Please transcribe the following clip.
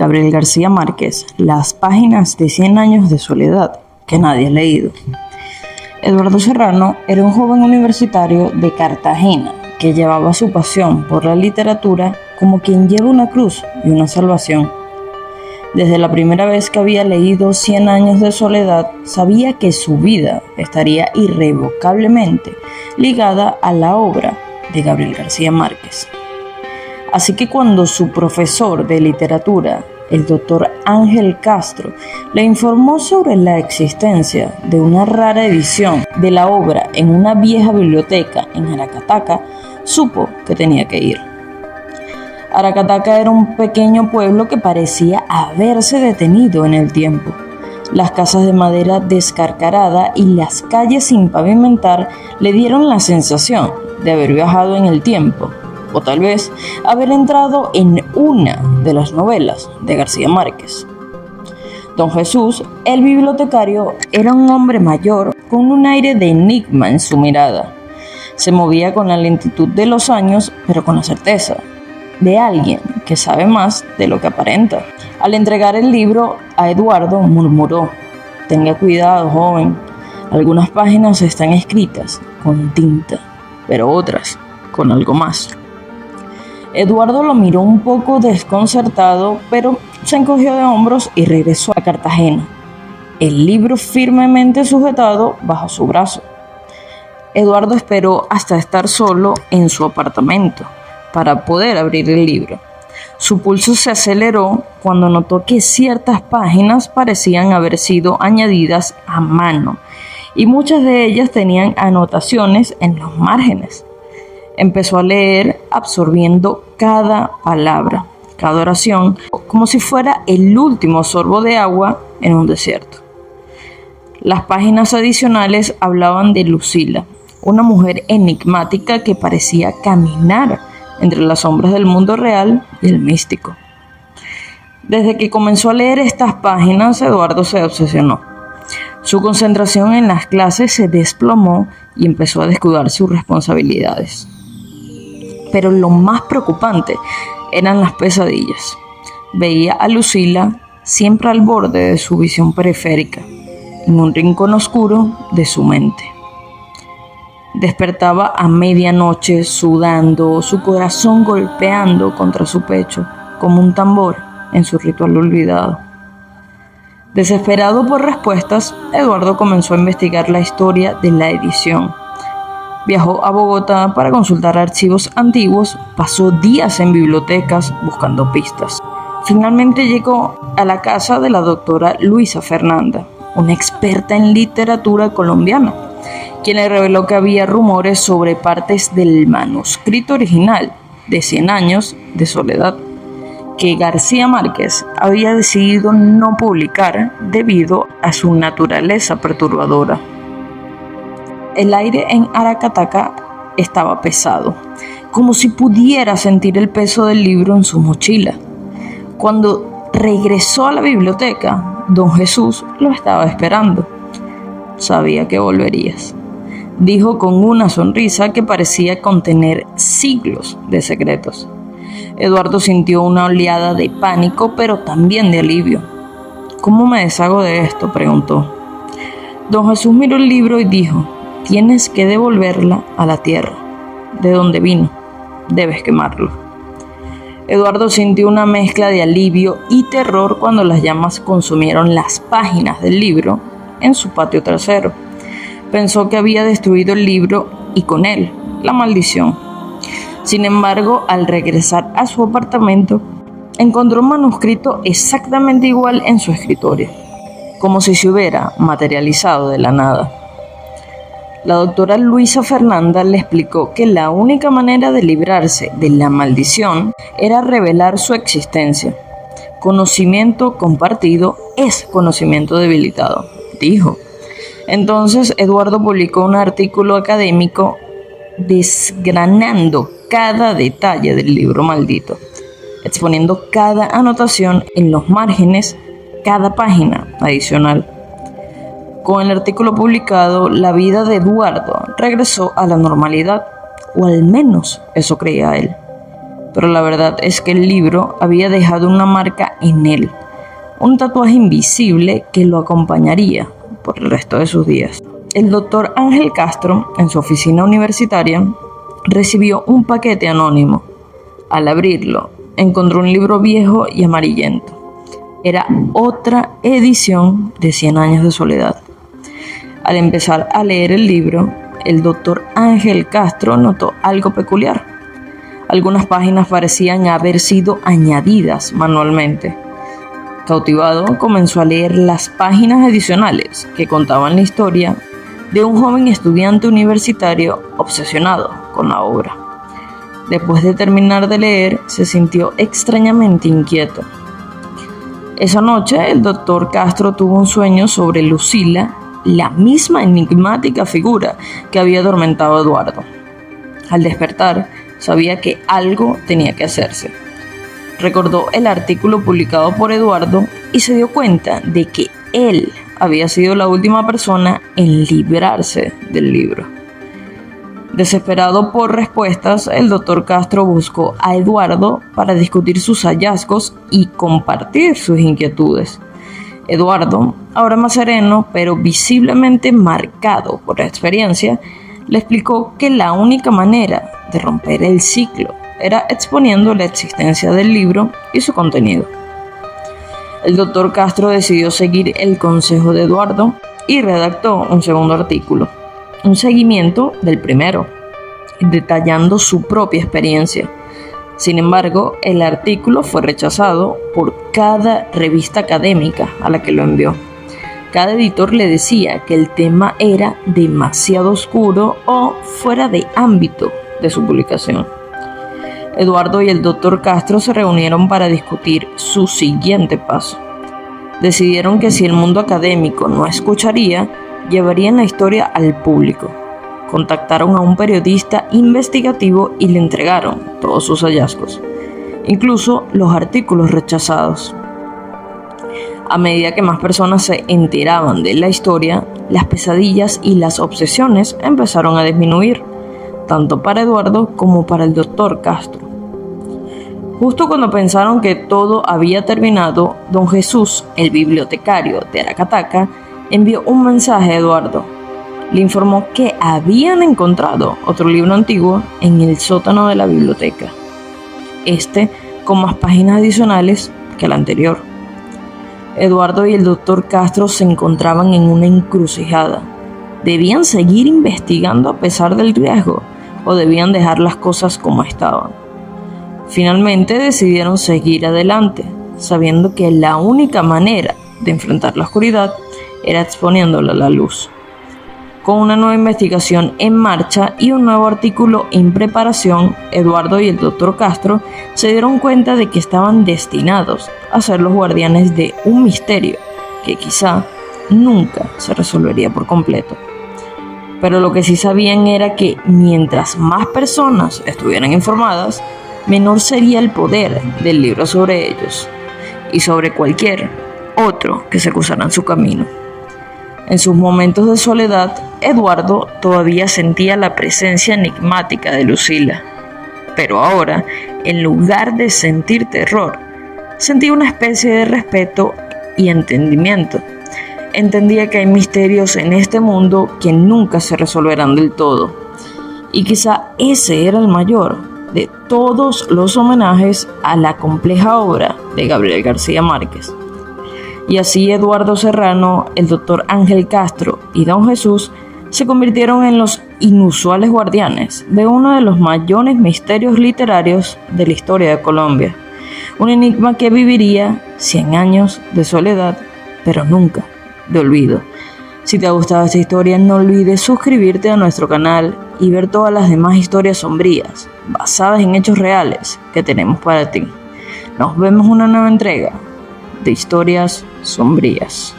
Gabriel García Márquez, las páginas de 100 años de soledad que nadie ha leído. Eduardo Serrano era un joven universitario de Cartagena que llevaba su pasión por la literatura como quien lleva una cruz y una salvación. Desde la primera vez que había leído 100 años de soledad, sabía que su vida estaría irrevocablemente ligada a la obra de Gabriel García Márquez. Así que cuando su profesor de literatura, el doctor Ángel Castro, le informó sobre la existencia de una rara edición de la obra en una vieja biblioteca en Aracataca, supo que tenía que ir. Aracataca era un pequeño pueblo que parecía haberse detenido en el tiempo. Las casas de madera descarcarada y las calles sin pavimentar le dieron la sensación de haber viajado en el tiempo, o tal vez haber entrado en una de las novelas de García Márquez. Don Jesús, el bibliotecario, era un hombre mayor con un aire de enigma en su mirada. Se movía con la lentitud de los años, pero con la certeza de alguien que sabe más de lo que aparenta. Al entregar el libro a Eduardo, murmuró: «Tenga cuidado, joven. Algunas páginas están escritas con tinta, pero otras con algo más». Eduardo lo miró un poco desconcertado, pero se encogió de hombros y regresó a Cartagena, el libro firmemente sujetado bajo su brazo. Eduardo esperó hasta estar solo en su apartamento para poder abrir el libro. Su pulso se aceleró cuando notó que ciertas páginas parecían haber sido añadidas a mano y muchas de ellas tenían anotaciones en los márgenes. Empezó a leer, absorbiendo cada palabra, cada oración, como si fuera el último sorbo de agua en un desierto. Las páginas adicionales hablaban de Lucila, una mujer enigmática que parecía caminar entre las sombras del mundo real y el místico. Desde que comenzó a leer estas páginas, Eduardo se obsesionó. Su concentración en las clases se desplomó y empezó a descuidar sus responsabilidades. Pero lo más preocupante eran las pesadillas. Veía a Lucila siempre al borde de su visión periférica, en un rincón oscuro de su mente. Despertaba a medianoche sudando, su corazón golpeando contra su pecho como un tambor en su ritual olvidado. Desesperado por respuestas, Eduardo comenzó a investigar la historia de la edición. Viajó a Bogotá para consultar archivos antiguos, pasó días en bibliotecas buscando pistas. Finalmente llegó a la casa de la doctora Luisa Fernanda, una experta en literatura colombiana, quien le reveló que había rumores sobre partes del manuscrito original de 100 años de soledad, que García Márquez había decidido no publicar debido a su naturaleza perturbadora. El aire en Aracataca estaba pesado, como si pudiera sentir el peso del libro en su mochila. Cuando regresó a la biblioteca, don Jesús lo estaba esperando. «Sabía que volverías», dijo con una sonrisa que parecía contener siglos de secretos. Eduardo sintió una oleada de pánico, pero también de alivio. «¿Cómo me deshago de esto?», preguntó. Don Jesús miró el libro y dijo: «Tienes que devolverla a la tierra, de donde vino. Debes quemarlo». Eduardo sintió una mezcla de alivio y terror cuando las llamas consumieron las páginas del libro en su patio trasero. Pensó que había destruido el libro y con él la maldición. Sin embargo, al regresar a su apartamento, encontró un manuscrito exactamente igual en su escritorio, como si se hubiera materializado de la nada. La doctora Luisa Fernanda le explicó que la única manera de librarse de la maldición era revelar su existencia. «Conocimiento compartido es conocimiento debilitado», dijo. Entonces Eduardo publicó un artículo académico desgranando cada detalle del libro maldito, exponiendo cada anotación en los márgenes, cada página adicional. Con el artículo publicado, la vida de Eduardo regresó a la normalidad, o al menos eso creía él. pero la verdad es que el libro había dejado una marca en él, un tatuaje invisible que lo acompañaría por el resto de sus días. El doctor Ángel Castro, en su oficina universitaria, recibió un paquete anónimo. Al abrirlo, encontró un libro viejo y amarillento. Era otra edición de 100 años de soledad. Al empezar a leer el libro, el doctor Ángel Castro notó algo peculiar. Algunas páginas parecían haber sido añadidas manualmente. Cautivado, comenzó a leer las páginas adicionales que contaban la historia de un joven estudiante universitario obsesionado con la obra. Después de terminar de leer, se sintió extrañamente inquieto. Esa noche, el doctor Castro tuvo un sueño sobre Lucila, la misma enigmática figura que había atormentado a Eduardo. Al despertar, sabía que algo tenía que hacerse. Recordó el artículo publicado por Eduardo y se dio cuenta de que él había sido la última persona en librarse del libro. Desesperado por respuestas, el doctor Castro buscó a Eduardo para discutir sus hallazgos y compartir sus inquietudes. Eduardo, ahora más sereno, pero visiblemente marcado por la experiencia, le explicó que la única manera de romper el ciclo era exponiendo la existencia del libro y su contenido. El doctor Castro decidió seguir el consejo de Eduardo y redactó un segundo artículo, un seguimiento del primero, detallando su propia experiencia. Sin embargo, el artículo fue rechazado por cada revista académica a la que lo envió. Cada editor le decía que el tema era demasiado oscuro o fuera de ámbito de su publicación. Eduardo y el doctor Castro se reunieron para discutir su siguiente paso. Decidieron que si el mundo académico no escucharía, llevarían la historia al público. Contactaron a un periodista investigativo y le entregaron todos sus hallazgos, incluso los artículos rechazados. A medida que más personas se enteraban de la historia, las pesadillas y las obsesiones empezaron a disminuir, tanto para Eduardo como para el doctor Castro. Justo cuando pensaron que todo había terminado, don Jesús, el bibliotecario de Aracataca, envió un mensaje a Eduardo. Le informó que habían encontrado otro libro antiguo en el sótano de la biblioteca, con más páginas adicionales que el anterior. Eduardo y el doctor Castro se encontraban en una encrucijada. ¿Debían seguir investigando a pesar del riesgo o debían dejar las cosas como estaban? Finalmente decidieron seguir adelante, sabiendo que la única manera de enfrentar la oscuridad era exponiéndola a la luz. Con una nueva investigación en marcha y un nuevo artículo en preparación, Eduardo y el doctor Castro se dieron cuenta de que estaban destinados a ser los guardianes de un misterio que quizá nunca se resolvería por completo. Pero lo que sí sabían era que mientras más personas estuvieran informadas, menor sería el poder del libro sobre ellos y sobre cualquier otro que se cruzara en su camino. En sus momentos de soledad, Eduardo todavía sentía la presencia enigmática de Lucila. Pero ahora, en lugar de sentir terror, sentía una especie de respeto y entendimiento. Entendía que hay misterios en este mundo que nunca se resolverán del todo. Y quizá ese era el mayor de todos los homenajes a la compleja obra de Gabriel García Márquez. Y así Eduardo Serrano, el doctor Ángel Castro y don Jesús se convirtieron en los inusuales guardianes de uno de los mayores misterios literarios de la historia de Colombia. Un enigma que viviría 100 años de soledad, pero nunca de olvido. Si te ha gustado esta historia, no olvides suscribirte a nuestro canal y ver todas las demás historias sombrías, basadas en hechos reales que tenemos para ti. Nos vemos en una nueva entrega de Historias Sombrías.